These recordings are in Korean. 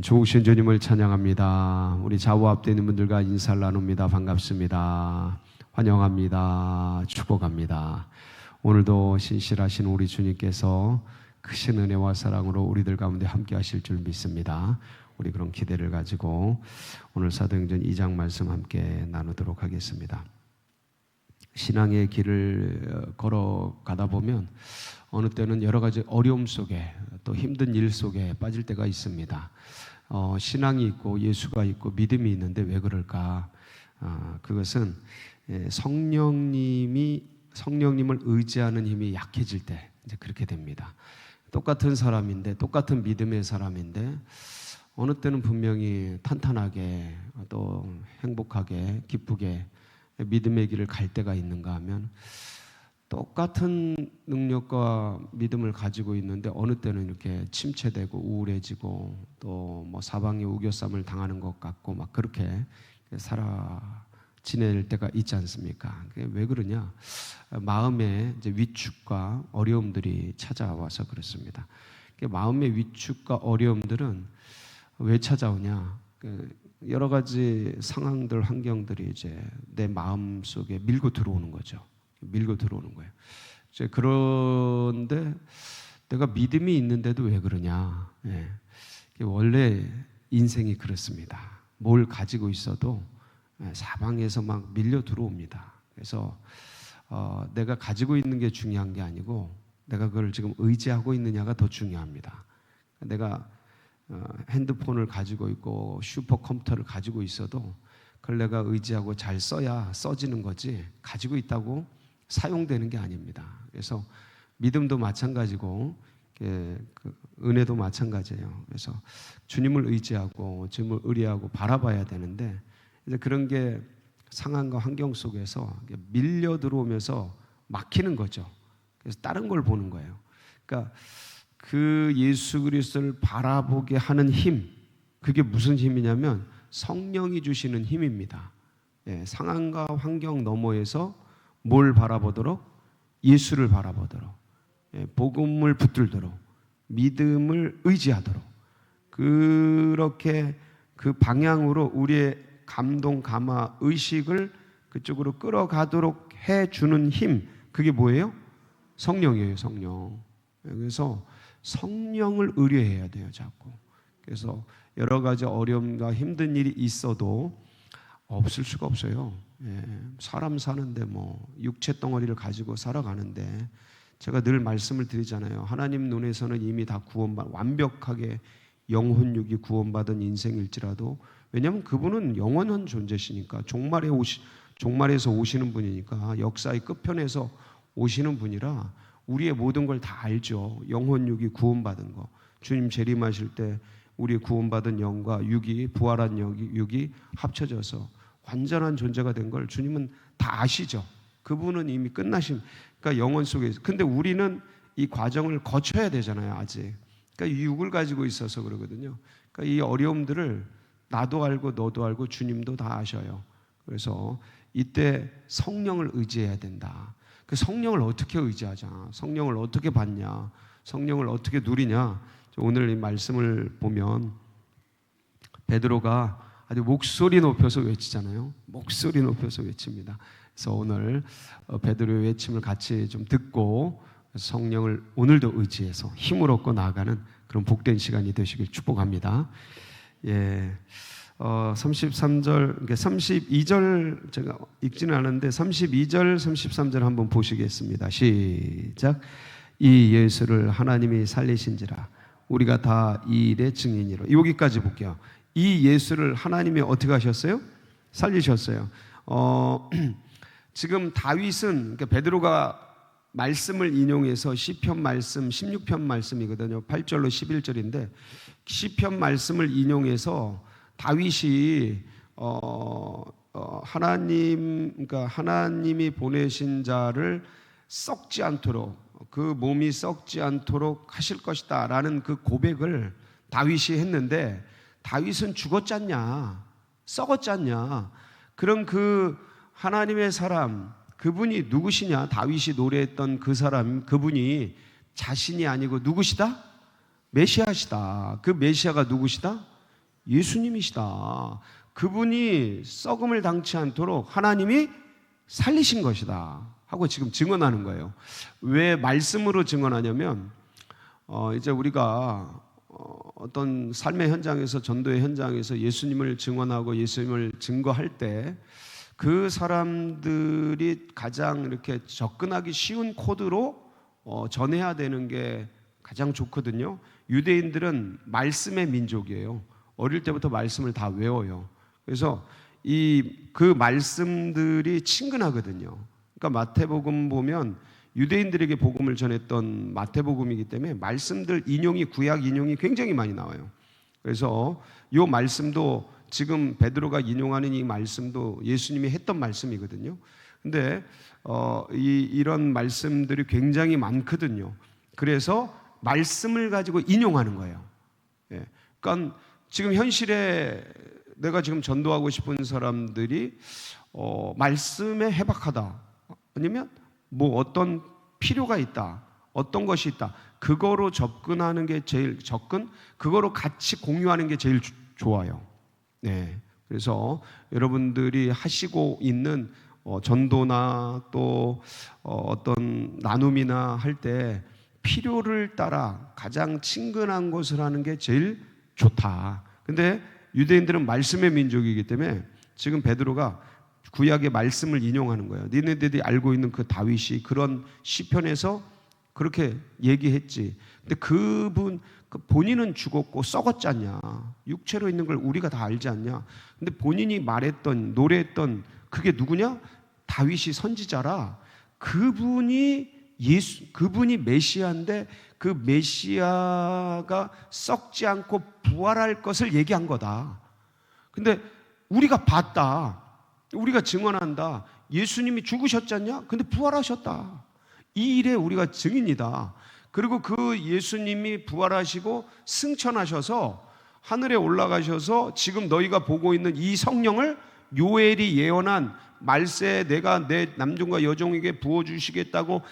아멘. 좋으신 주님을 찬양합니다. 우리 좌우 앞에 있는 분들과 인사를 나눕니다. 반갑습니다. 환영합니다. 축복합니다. 오늘도 신실하신 우리 주님께서 크신 은혜와 사랑으로 우리들 가운데 함께 하실 줄 믿습니다. 우리 그런 기대를 가지고 오늘 사도행전 2장 말씀 함께 나누도록 하겠습니다. 신앙의 길을 걸어가다 보면 어느 때는 여러 가지 어려움 속에 또 힘든 일 속에 빠질 때가 있습니다. 신앙이 있고 예수가 있고 믿음이 있는데 왜 그럴까? 그것은 성령님을 의지하는 힘이 약해질 때 이제 그렇게 됩니다. 똑같은 사람인데, 똑같은 믿음의 사람인데 어느 때는 분명히 탄탄하게 또 행복하게 기쁘게 믿음의 길을 갈 때가 있는가 하면 똑같은 능력과 믿음을 가지고 있는데 어느 때는 이렇게 침체되고 우울해지고 또 뭐 사방에 우겨쌈을 당하는 것 같고 막 그렇게 살아 지낼 때가 있지 않습니까? 그게 왜 그러냐? 마음에 이제 위축과 어려움들이 찾아와서 그렇습니다. 마음의 위축과 어려움들은 왜 찾아오냐? 여러 가지 상황들, 환경들이 이제 내 마음 속에 밀고 들어오는 거죠. 밀고 들어오는 거예요. 이제 그런데 내가 믿음이 있는데도 왜 그러냐? 원래 인생이 그렇습니다. 뭘 가지고 있어도 사방에서 막 밀려 들어옵니다. 그래서 내가 가지고 있는 게 중요한 게 아니고 내가 그걸 지금 의지하고 있느냐가 더 중요합니다. 내가 핸드폰을 가지고 있고 슈퍼컴퓨터를 가지고 있어도 그걸 내가 의지하고 잘 써야 써지는 거지 가지고 있다고 사용되는 게 아닙니다. 그래서 믿음도 마찬가지고 은혜도 마찬가지예요. 그래서 주님을 의지하고 주님을 의뢰하고 바라봐야 되는데 이제 그런 게 상황과 환경 속에서 밀려 들어오면서 막히는 거죠. 그래서 다른 걸 보는 거예요. 그러니까 그 예수 그리스도를 바라보게 하는 힘, 그게 무슨 힘이냐면 성령이 주시는 힘입니다. 상황과 환경 너머에서 뭘 바라보도록? 예수를 바라보도록, 복음을 붙들도록, 믿음을 의지하도록, 그렇게 그 방향으로 우리의 감동, 감화, 의식을 그쪽으로 끌어가도록 해주는 힘, 그게 뭐예요? 성령이에요, 성령. 그래서 성령을 의뢰해야 돼요, 자꾸. 그래서 여러 가지 어려움과 힘든 일이 있어도 없을 수가 없어요. 사람 사는데 뭐 육체 덩어리를 가지고 살아가는데 제가 늘 말씀을 드리잖아요. 하나님 눈에서는 이미 다 완벽하게 영혼육이 구원받은 인생일지라도, 왜냐하면 그분은 영원한 존재시니까, 종말에서 오시는 분이니까, 역사의 끝편에서 오시는 분이라 우리의 모든 걸 다 알죠. 영혼육이 구원받은 거, 주님 재림하실 때 우리의 구원받은 영과 육이, 부활한 육이 합쳐져서 완전한 존재가 된 걸 주님은 다 아시죠. 그분은 이미 끝나신, 그러니까 영혼 속에서. 근데 우리는 이 과정을 거쳐야 되잖아요, 아직. 그러니까 이 육을 가지고 있어서 그러거든요. 그러니까 이 어려움들을 나도 알고 너도 알고 주님도 다 아셔요. 그래서 이때 성령을 의지해야 된다. 그 성령을 어떻게 의지하자? 성령을 어떻게 받냐? 성령을 어떻게 누리냐? 오늘 이 말씀을 보면 베드로가 아주 목소리 높여서 외치잖아요. 목소리 높여서 외칩니다. 그래서 오늘 베드로의 외침을 같이 좀 듣고 성령을 오늘도 의지해서 힘을 얻고 나아가는 그런 복된 시간이 되시길 축복합니다. 33절, 32절 제가 읽지는 않았는데 32절, 33절 한번 보시겠습니다. 시작. 이 예수를 하나님이 살리신지라 우리가 다 이 일의 증인이로. 여기까지 볼게요. 이 예수를 하나님이 어떻게 하셨어요? 살리셨어요. 지금 다윗은, 그러니까 베드로가 말씀을 인용해서 시편 말씀 16편 말씀이거든요. 8절로 11절인데 시편 말씀을 인용해서 다윗이 그러니까 하나님이 보내신 자를 썩지 않도록, 그 몸이 썩지 않도록 하실 것이다 라는 그 고백을 다윗이 했는데, 다윗은 죽었지 않냐, 썩었지 않냐. 그럼 그 하나님의 사람, 그분이 누구시냐? 다윗이 노래했던 그 사람, 그분이 자신이 아니고 누구시다? 메시아시다. 그 메시아가 누구시다? 예수님이시다. 그분이 썩음을 당치 않도록 하나님이 살리신 것이다 하고 지금 증언하는 거예요. 왜 말씀으로 증언하냐면 이제 우리가 어떤 삶의 현장에서, 전도의 현장에서 예수님을 증언하고 예수님을 증거할 때 그 사람들이 가장 이렇게 접근하기 쉬운 코드로 전해야 되는 게 가장 좋거든요. 유대인들은 말씀의 민족이에요. 어릴 때부터 말씀을 다 외워요. 그래서 그 말씀들이 친근하거든요. 그러니까 마태복음 보면 유대인들에게 복음을 전했던 마태복음이기 때문에 말씀들 인용이, 구약 인용이 굉장히 많이 나와요. 그래서 이 말씀도 지금 베드로가 인용하는 이 말씀도 예수님이 했던 말씀이거든요. 근데 이런 말씀들이 굉장히 많거든요. 그래서 말씀을 가지고 인용하는 거예요. 예. 그러니까 지금 현실에 내가 지금 전도하고 싶은 사람들이 말씀에 해박하다, 아니면 뭐 어떤 필요가 있다, 어떤 것이 있다, 그거로 접근하는 게 제일 그거로 같이 공유하는 게 제일 좋아요. 네. 그래서 여러분들이 하시고 있는 전도나 또 어떤 나눔이나 할 때 필요를 따라 가장 친근한 것을 하는 게 제일 좋다. 근데 유대인들은 말씀의 민족이기 때문에 지금 베드로가 구약의 말씀을 인용하는 거예요. 니네들이 알고 있는 그 다윗이 그런 시편에서 그렇게 얘기했지. 근데 본인은 죽었고 썩었지 않냐. 육체로 있는 걸 우리가 다 알지 않냐. 근데 본인이 말했던, 노래했던 그게 누구냐? 다윗이 선지자라. 그분이 메시아인데 그 메시아가 썩지 않고 부활할 것을 얘기한 거다. 근데 우리가 봤다, 우리가 증언한다. 예수님이 죽으셨잖냐? 근데 부활하셨다. 이 일에 우리가 증인이다. 그리고 그 예수님이 부활하시고 승천하셔서 하늘에 올라가셔서 지금 너희가 보고 있는 이 성령을 요엘이 예언한 말세에 내가 내 남종과 여종에게 부어주시겠다고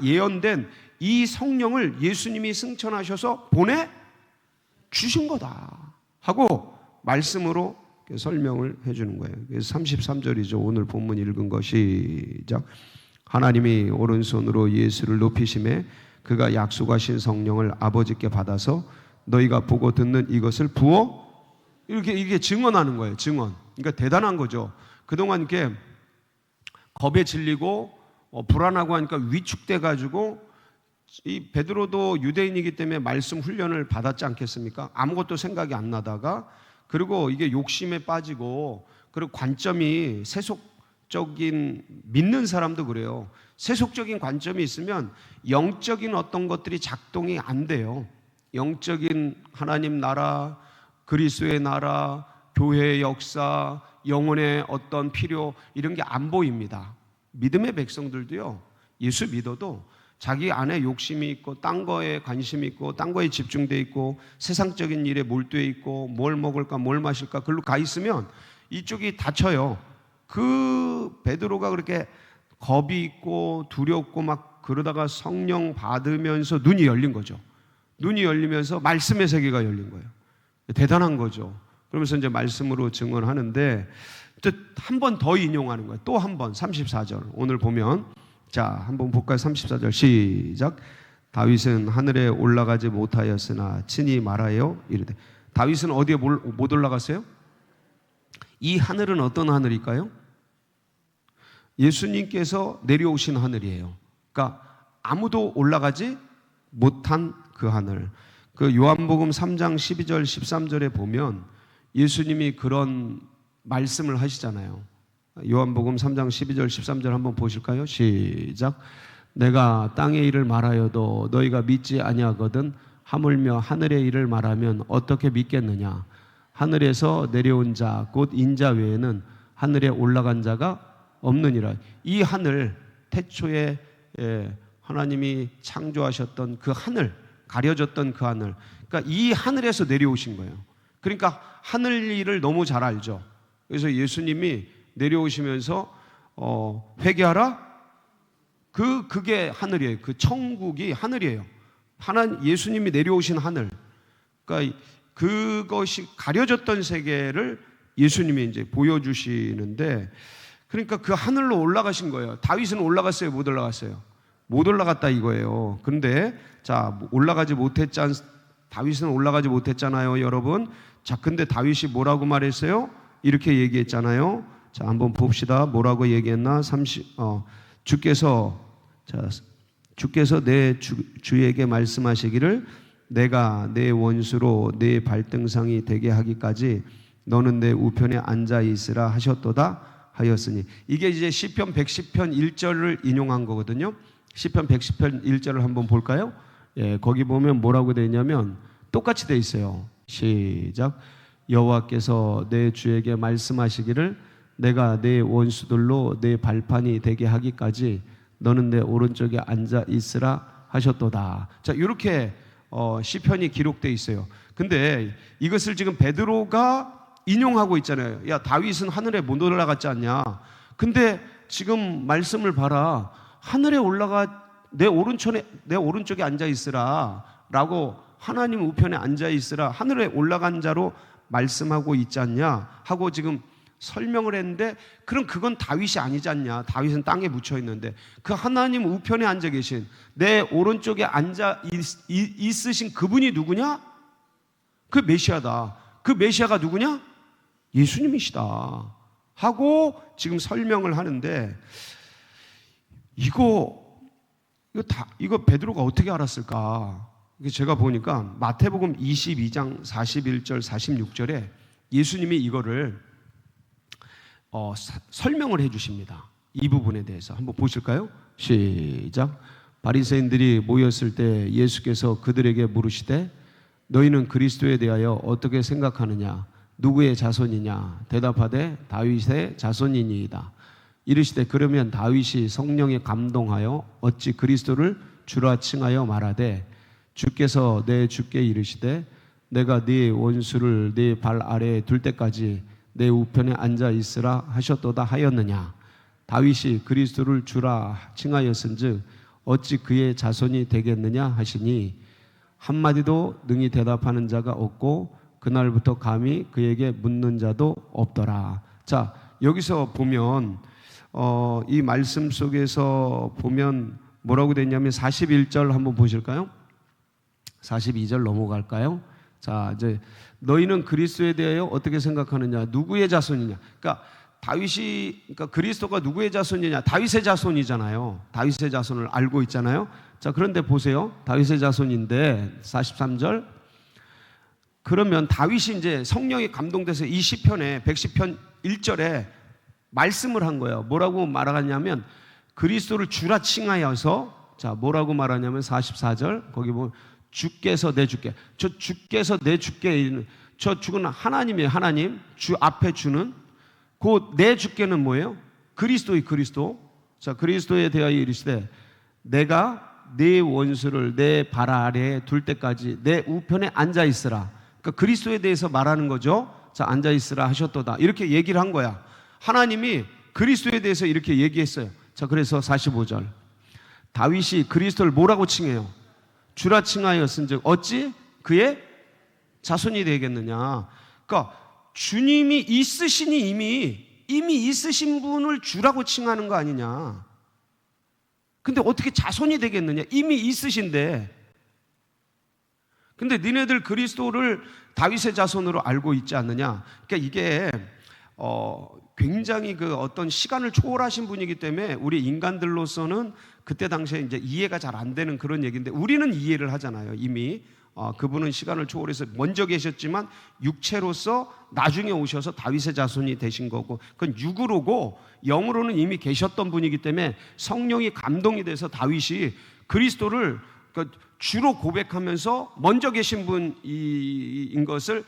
예언된 이 성령을 예수님이 승천하셔서 보내주신 거다 하고 말씀으로 설명을 해주는 거예요. 그래서 33절이죠. 오늘 본문 읽은 것이 시작. 하나님이 오른손으로 예수를 높이심에 그가 약속하신 성령을 아버지께 받아서 너희가 보고 듣는 이것을 부어 이게 증언하는 거예요. 증언. 그러니까 대단한 거죠. 그동안 이렇게 겁에 질리고 불안하고 하니까 위축돼 가지고 이 베드로도 유대인이기 때문에 말씀 훈련을 받았지 않겠습니까? 아무것도 생각이 안 나다가, 그리고 이게 욕심에 빠지고, 그리고 관점이 세속적인, 믿는 사람도 그래요. 세속적인 관점이 있으면 영적인 어떤 것들이 작동이 안 돼요. 영적인 하나님 나라, 그리스도의 나라, 교회의 역사, 영혼의 어떤 필요, 이런 게 안 보입니다. 믿음의 백성들도요, 예수 믿어도 자기 안에 욕심이 있고 딴 거에 관심이 있고 딴 거에 집중돼 있고 세상적인 일에 몰두해 있고 뭘 먹을까 뭘 마실까 그걸로 가 있으면 이쪽이 다쳐요. 그 베드로가 그렇게 겁이 있고 두렵고 막 그러다가 성령 받으면서 눈이 열린 거죠. 눈이 열리면서 말씀의 세계가 열린 거예요. 대단한 거죠. 그러면서 이제 말씀으로 증언하는데 또 한 번 더 인용하는 거예요. 또 한 번 34절 오늘 보면, 자 한번 볼까요? 34절 시작. 다윗은 하늘에 올라가지 못하였으나 친히 말하여 이르되. 다윗은 어디에 못 올라갔어요? 이 하늘은 어떤 하늘일까요? 예수님께서 내려오신 하늘이에요. 그러니까 아무도 올라가지 못한 그 하늘. 그 요한복음 3장 12절 13절에 보면 예수님이 그런 말씀을 하시잖아요. 요한복음 3장 12절 13절 한번 보실까요? 시작. 내가 땅의 일을 말하여도 너희가 믿지 아니하거든 하물며 하늘의 일을 말하면 어떻게 믿겠느냐. 하늘에서 내려온 자 곧 인자 외에는 하늘에 올라간 자가 없느니라. 이 하늘, 태초에 하나님이 창조하셨던 그 하늘, 가려졌던 그 하늘, 그러니까 이 하늘에서 내려오신 거예요. 그러니까 하늘 일을 너무 잘 알죠. 그래서 예수님이 내려오시면서 회개하라. 그게 하늘이에요. 그 천국이 하늘이에요. 예수님이 내려오신 하늘. 그러니까 그것이 가려졌던 세계를 예수님이 이제 보여주시는데, 그러니까 그 하늘로 올라가신 거예요. 다윗은 올라갔어요? 못 올라갔어요? 못 올라갔다 이거예요. 그런데 자, 다윗은 올라가지 못했잖아요, 여러분. 자, 근데 다윗이 뭐라고 말했어요? 이렇게 얘기했잖아요. 자, 한번 봅시다. 뭐라고 얘기했나? 주께서 내 주에게 말씀하시기를 내가 내 원수로 내 발등상이 되게 하기까지 너는 내 우편에 앉아 있으라 하셨도다 하였으니, 이게 이제 시편 110편 1절을 인용한 거거든요. 시편 110편 1절을 한번 볼까요? 예, 거기 보면 뭐라고 되어 있냐면 똑같이 되어 있어요. 시작. 여호와께서 내 주에게 말씀하시기를 내가 내 원수들로 내 발판이 되게 하기까지 너는 내 오른쪽에 앉아 있으라 하셨도다. 자, 이렇게 시편이 기록되어 있어요. 근데 이것을 지금 베드로가 인용하고 있잖아요. 야, 다윗은 하늘에 못 올라갔지 않냐? 근데 지금 말씀을 봐라. 하늘에 올라가 내 오른쪽에 앉아 있으라 라고, 하나님 우편에 앉아 있으라, 하늘에 올라간 자로 말씀하고 있지 않냐 하고 지금 설명을 했는데, 그럼 그건 다윗이 아니지 않냐? 다윗은 땅에 묻혀 있는데 그 하나님 우편에 앉아 계신, 내 오른쪽에 앉아 있으신 그분이 누구냐? 그 메시아다. 그 메시아가 누구냐? 예수님이시다 하고 지금 설명을 하는데, 이거 베드로가 어떻게 알았을까? 제가 보니까 마태복음 22장 41절 46절에 예수님이 이거를 설명을 해 주십니다. 이 부분에 대해서 한번 보실까요? 시작. 바리새인들이 모였을 때 예수께서 그들에게 물으시되 너희는 그리스도에 대하여 어떻게 생각하느냐? 누구의 자손이냐? 대답하되 다윗의 자손이니이다. 이르시되 그러면 다윗이 성령에 감동하여 어찌 그리스도를 주라 칭하여 말하되 주께서 내 주께 이르시되 내가 네 원수를 네 발 아래에 둘 때까지 내 우편에 앉아 있으라 하셨도다 하였느냐? 다윗이 그리스도를 주라 칭하였은즉 어찌 그의 자손이 되겠느냐 하시니 한마디도 능히 대답하는 자가 없고 그날부터 감히 그에게 묻는 자도 없더라. 자, 여기서 보면 이 말씀 속에서 보면 뭐라고 되냐면 41절 한번 보실까요? 42절 넘어갈까요? 자, 이제 너희는 그리스도에 대하여 어떻게 생각하느냐? 누구의 자손이냐? 그러니까 그리스도가 누구의 자손이냐? 다윗의 자손이잖아요. 다윗의 자손을 알고 있잖아요. 자, 그런데 보세요. 다윗의 자손인데 43절. 그러면 다윗이 이제 성령이 감동돼서 이 시편에 110편 1절에 말씀을 한 거예요. 뭐라고 말하냐면 그리스도를 주라 칭하여서, 자, 뭐라고 말하냐면 44절 거기 보면 주께서 내 주께, 저 주께서 내 주께, 저 주는 하나님이에요. 하나님, 주 앞에 주는 그 내 주께는 뭐예요? 그리스도의 그리스도. 자, 그리스도에 대하여 이르시되 내가 네 원수를 내 발 아래에 둘 때까지 내 우편에 앉아 있으라. 그러니까 그리스도에 대해서 말하는 거죠. 자, 앉아 있으라 하셨도다. 이렇게 얘기를 한 거야. 하나님이 그리스도에 대해서 이렇게 얘기했어요. 자, 그래서 45절 다윗이 그리스도를 뭐라고 칭해요? 주라 칭하였은즉 어찌 그의 자손이 되겠느냐? 그러니까 주님이 있으시니 이미 있으신 분을 주라고 칭하는 거 아니냐? 근데 어떻게 자손이 되겠느냐? 이미 있으신데. 근데 니네들 그리스도를 다윗의 자손으로 알고 있지 않느냐? 그러니까 이게 굉장히 그 어떤 시간을 초월하신 분이기 때문에 우리 인간들로서는 그때 당시에 이제 이해가 잘 안 되는 그런 얘기인데 우리는 이해를 하잖아요. 이미 그분은 시간을 초월해서 먼저 계셨지만 육체로서 나중에 오셔서 다윗의 자손이 되신 거고, 그건 육으로고 영으로는 이미 계셨던 분이기 때문에 성령이 감동이 돼서 다윗이 그리스도를 주로 고백하면서 먼저 계신 분인 것을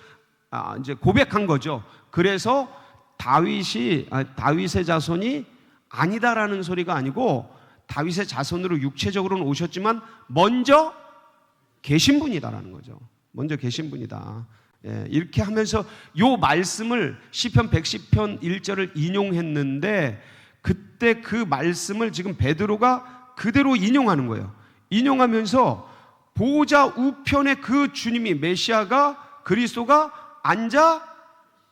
이제 고백한 거죠. 그래서 다윗의 자손이 아니다라는 소리가 아니고 다윗의 자손으로 육체적으로는 오셨지만 먼저 계신 분이다라는 거죠. 먼저 계신 분이다. 예, 이렇게 하면서 요 말씀을 시편 110편 1절을 인용했는데 그때 그 말씀을 지금 베드로가 그대로 인용하는 거예요. 인용하면서 보좌 우편에 그 주님이 메시아가 그리스도가 앉아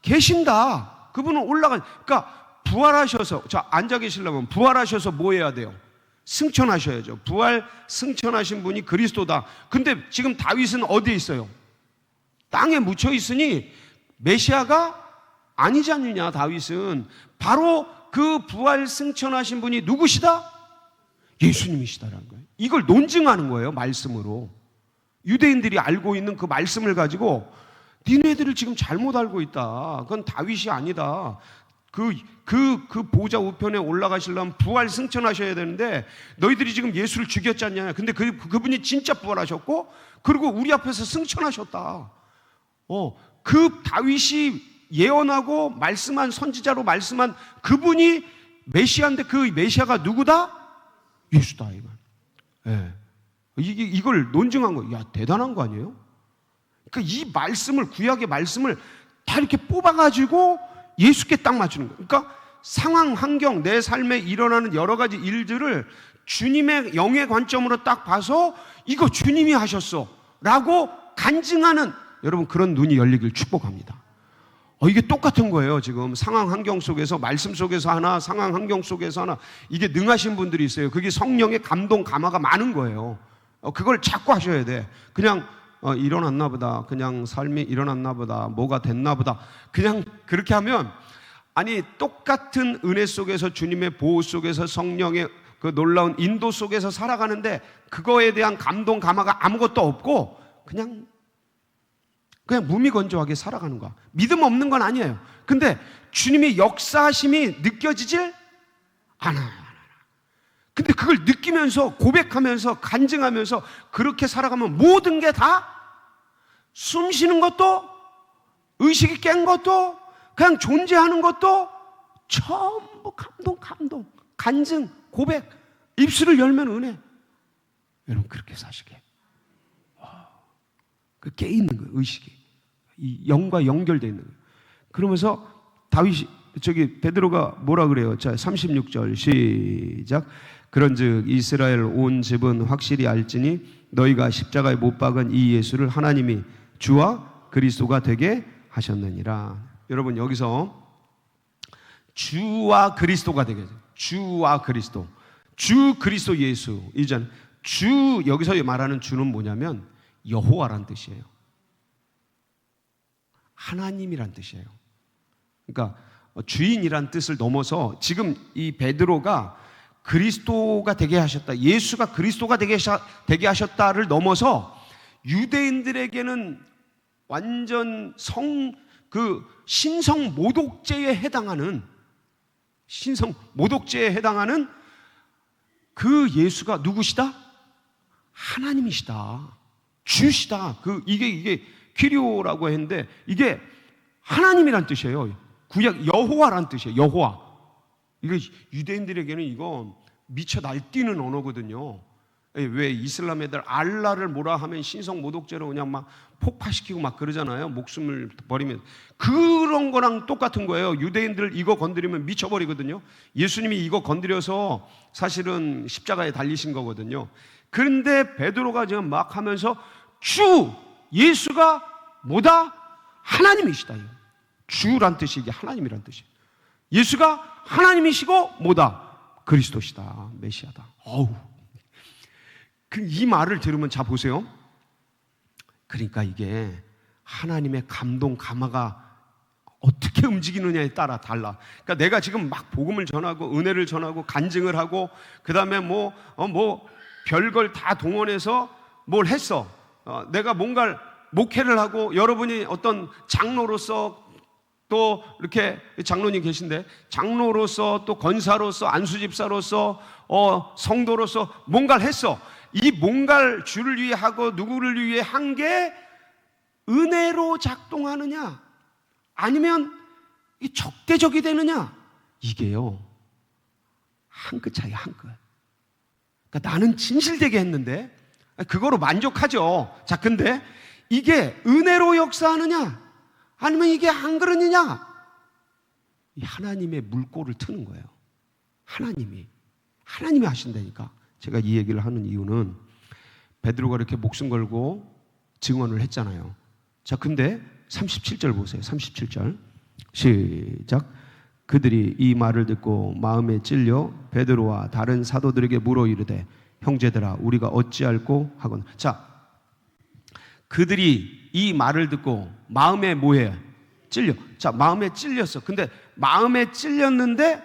계신다. 그분은 그러니까 부활하셔서, 자, 앉아 계시려면 부활하셔서 뭐 해야 돼요? 승천하셔야죠. 부활 승천하신 분이 그리스도다. 근데 지금 다윗은 어디에 있어요? 땅에 묻혀 있으니 메시아가 아니지 않느냐. 다윗은 바로 그 부활 승천하신 분이 누구시다? 예수님이시다라는 거예요. 이걸 논증하는 거예요, 말씀으로. 유대인들이 알고 있는 그 말씀을 가지고 니네들을 지금 잘못 알고 있다. 그건 다윗이 아니다. 그 보좌 우편에 올라가시려면 부활 승천하셔야 되는데 너희들이 지금 예수를 죽였지 않냐. 근데 그분이 진짜 부활하셨고 그리고 우리 앞에서 승천하셨다. 그 다윗이 예언하고 말씀한, 선지자로 말씀한 그분이 메시아인데 그 메시아가 누구다? 예수다. 이걸 논증한 거. 야, 대단한 거 아니에요? 그러니까 이 말씀을, 구약의 말씀을 다 이렇게 뽑아가지고 예수께 딱 맞추는 거예요. 그러니까 상황, 환경, 내 삶에 일어나는 여러 가지 일들을 주님의 영의 관점으로 딱 봐서 이거 주님이 하셨어 라고 간증하는, 여러분, 그런 눈이 열리길 축복합니다. 이게 똑같은 거예요. 지금 상황 환경 속에서, 말씀 속에서 하나, 상황 환경 속에서 하나, 이게 능하신 분들이 있어요. 그게 성령의 감동, 감화가 많은 거예요. 그걸 자꾸 하셔야 돼. 그냥 일어났나 보다, 그냥 삶이 일어났나 보다, 뭐가 됐나 보다, 그냥 그렇게 하면, 아니, 똑같은 은혜 속에서, 주님의 보호 속에서, 성령의 그 놀라운 인도 속에서 살아가는데 그거에 대한 감동, 감화가 아무것도 없고 그냥 무미건조하게 살아가는 거야. 믿음 없는 건 아니에요. 근데 주님의 역사하심이 느껴지질 않아요. 근데 그걸 느끼면서, 고백하면서, 간증하면서 그렇게 살아가면 모든 게 다, 숨 쉬는 것도, 의식이 깬 것도, 그냥 존재하는 것도 전부 감동, 간증, 고백, 입술을 열면 은혜. 여러분, 그렇게 사시게. 그 깨 있는 거예요, 의식이. 이 영과 연결되어 있는 거예요. 그러면서 베드로가 뭐라 그래요? 자, 36절 시작. 그런즉 이스라엘 온 집은 확실히 알지니 너희가 십자가에 못 박은 이 예수를 하나님이 주와 그리스도가 되게 하셨느니라. 여러분, 여기서 주와 그리스도가 되게 해요. 주와 그리스도. 주 그리스도 예수. 이전 주, 여기서 말하는 주는 뭐냐면 여호와란 뜻이에요. 하나님이란 뜻이에요. 그러니까 주인이란 뜻을 넘어서 지금 이 베드로가 그리스도가 되게 하셨다, 예수가 그리스도가 되게 하셨다를 넘어서 해당하는 완전 신성 모독죄에 해당하는 그 예수가 누구시다? 하나님이시다. 주시다. 이게 키리오라고 했는데 이게 하나님이란 뜻이에요. 구약 여호와란 뜻이에요. 여호와. 이거 유대인들에게는 이거 미쳐 날뛰는 언어거든요. 왜 이슬람 애들 알라를 뭐라 하면 신성 모독죄로 그냥 막 폭파시키고 막 그러잖아요. 목숨을 버리면. 그런 거랑 똑같은 거예요. 유대인들 이거 건드리면 미쳐버리거든요. 예수님이 이거 건드려서 사실은 십자가에 달리신 거거든요. 그런데 베드로가 지금 막 하면서 주 예수가 뭐다? 하나님이시다. 주란 뜻이 이게 하나님이란 뜻이에요. 예수가 하나님이시고 뭐다? 그리스도시다. 메시아다. 이 말을 들으면, 자 보세요. 그러니까 이게 하나님의 감동, 감화가 어떻게 움직이느냐에 따라 달라. 그러니까 내가 지금 막 복음을 전하고 은혜를 전하고 간증을 하고 그 다음에 별걸 다 동원해서 뭘 했어. 내가 뭔가를 목회를 하고 여러분이 어떤 장로로서 또 이렇게 장로님 계신데 장로로서 또 권사로서 안수집사로서 성도로서 뭔가를 했어. 이 뭔가를 주를 위해 하고 누구를 위해 한 게 은혜로 작동하느냐 아니면 적대적이 되느냐, 이게요 한 끗 차이야, 한 끗. 그러니까 나는 진실되게 했는데 그거로 만족하죠. 자, 근데 이게 은혜로 역사하느냐 아니면 이게 한 그릇이냐, 이 하나님의 물꼬를 트는 거예요. 하나님이 하신다니까. 제가 이 얘기를 하는 이유는 베드로가 이렇게 목숨 걸고 증언을 했잖아요. 자, 근데 37절 보세요. 37절 시작. 그들이 이 말을 듣고 마음에 찔려 베드로와 다른 사도들에게 물어 이르되 형제들아 우리가 어찌할꼬 하거나. 자, 그들이 이 말을 듣고 마음에 뭐해? 찔려. 자, 마음에 찔렸어. 근데 마음에 찔렸는데,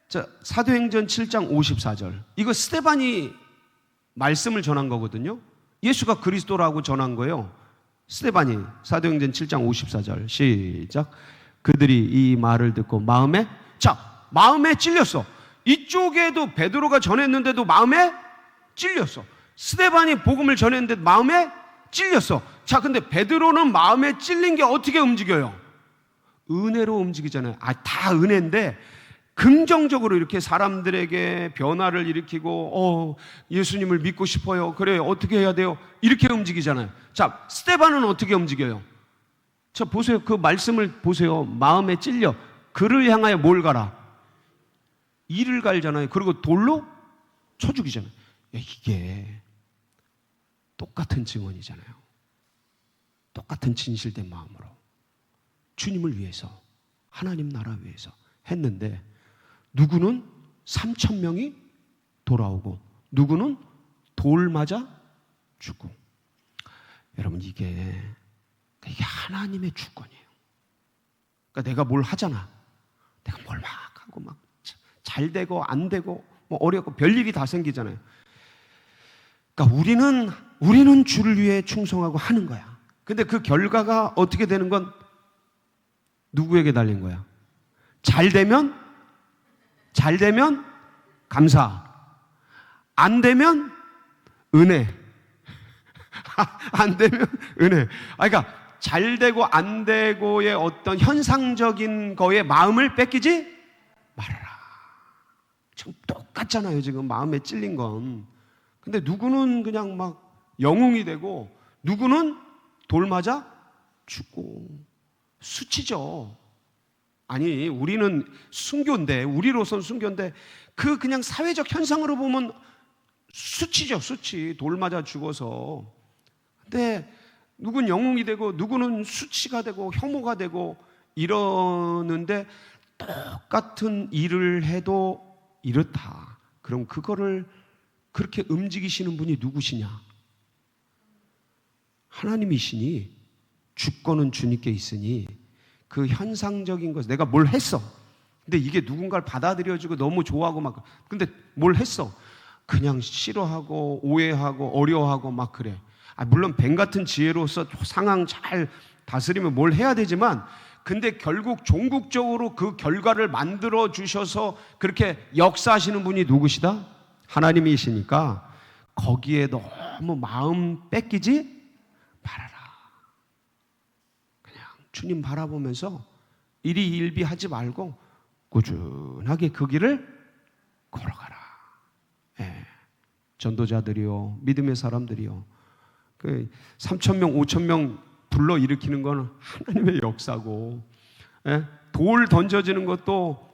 자, 사도행전 7장 54절. 이거 스데반이 말씀을 전한 거거든요. 예수가 그리스도라고 전한 거예요. 스데반이. 사도행전 7장 54절 시작. 그들이 이 말을 듣고 마음에, 자, 마음에 찔렸어. 이쪽에도 베드로가 전했는데도 마음에 찔렸어. 스데반이 복음을 전했는데 마음에 찔렸어. 자, 근데 베드로는 마음에 찔린 게 어떻게 움직여요? 은혜로 움직이잖아요. 다 은혜인데 긍정적으로 이렇게 사람들에게 변화를 일으키고 예수님을 믿고 싶어요. 그래, 어떻게 해야 돼요? 이렇게 움직이잖아요. 자, 스데반은 어떻게 움직여요? 자, 보세요. 그 말씀을 보세요. 마음에 찔려. 그를 향하여 뭘 가라? 이를 갈잖아요. 그리고 돌로 쳐 죽이잖아요. 이게 똑같은 증언이잖아요. 똑같은 진실된 마음으로 주님을 위해서, 하나님 나라 위해서 했는데, 누구는 3,000명이 돌아오고 누구는 돌 맞아 죽고. 여러분, 이게 하나님의 주권이에요. 그러니까 내가 뭘 하잖아. 내가 뭘 막 하고 막 잘 되고 안 되고 뭐 어렵고 별일이 다 생기잖아요. 그러니까 우리는 주를 위해 충성하고 하는 거야. 근데 그 결과가 어떻게 되는 건 누구에게 달린 거야? 잘 되면 감사, 안 되면 은혜. 안 되면 은혜. 그러니까 잘 되고 안 되고의 어떤 현상적인 거에 마음을 뺏기지 말아라. 지금 똑같잖아요. 지금 마음에 찔린 건. 근데 누구는 그냥 막 영웅이 되고 누구는 돌 맞아 죽고. 수치죠. 아니, 우리는 순교인데, 우리로서는 순교인데 그 그냥 사회적 현상으로 보면 수치죠. 수치. 돌 맞아 죽어서. 근데 누군 영웅이 되고 누구는 수치가 되고 혐오가 되고 이러는데 똑같은 일을 해도 이렇다. 그럼 그거를 그렇게 움직이시는 분이 누구시냐? 하나님이시니 주권은 주님께 있으니 그 현상적인 것, 내가 뭘 했어. 근데 이게 누군가를 받아들여주고 너무 좋아하고 막, 근데 뭘 했어. 그냥 싫어하고 오해하고 어려워하고 막 그래. 물론 뱀 같은 지혜로서 상황 잘 다스리면 뭘 해야 되지만, 근데 결국 종국적으로 그 결과를 만들어 주셔서 그렇게 역사하시는 분이 누구시다? 하나님이시니까 거기에 너무 마음 뺏기지 말아라. 그냥 주님 바라보면서 일희일비하지 말고 꾸준하게 그 길을 걸어가라. 전도자들이요, 믿음의 사람들이요, 그 3,000명, 5,000명 불러일으키는 건 하나님의 역사고, 돌 던져지는 것도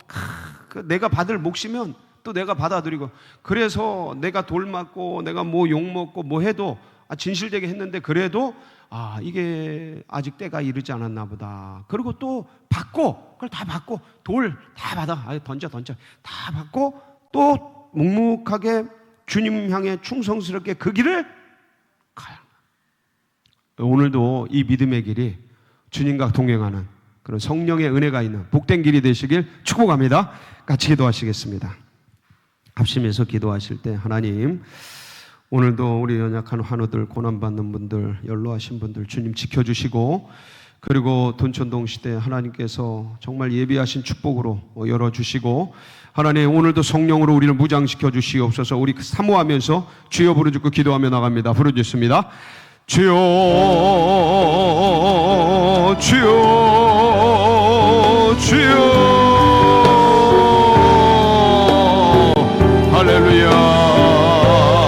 내가 받을 몫이면 또 내가 받아들이고, 그래서 내가 돌 맞고 내가 뭐 욕먹고 뭐 해도 진실되게 했는데 그래도 이게 아직 때가 이르지 않았나 보다. 그리고 또 받고, 그걸 다 받고, 돌 다 받아. 던져 다 받고 또 묵묵하게 주님 향해 충성스럽게 그 길을 가야. 오늘도 이 믿음의 길이 주님과 동행하는 그런 성령의 은혜가 있는 복된 길이 되시길 축복합니다. 같이 기도하시겠습니다. 합심해서 기도하실 때, 하나님, 오늘도 우리 연약한 환우들, 고난받는 분들, 연로하신 분들 주님 지켜주시고, 그리고 돈천동 시대 하나님께서 정말 예비하신 축복으로 열어주시고, 하나님 오늘도 성령으로 우리를 무장시켜 주시옵소서. 우리 사모하면서 주여 부르짖고 기도하며 나갑니다. 부르짖습니다. 주여, 주여.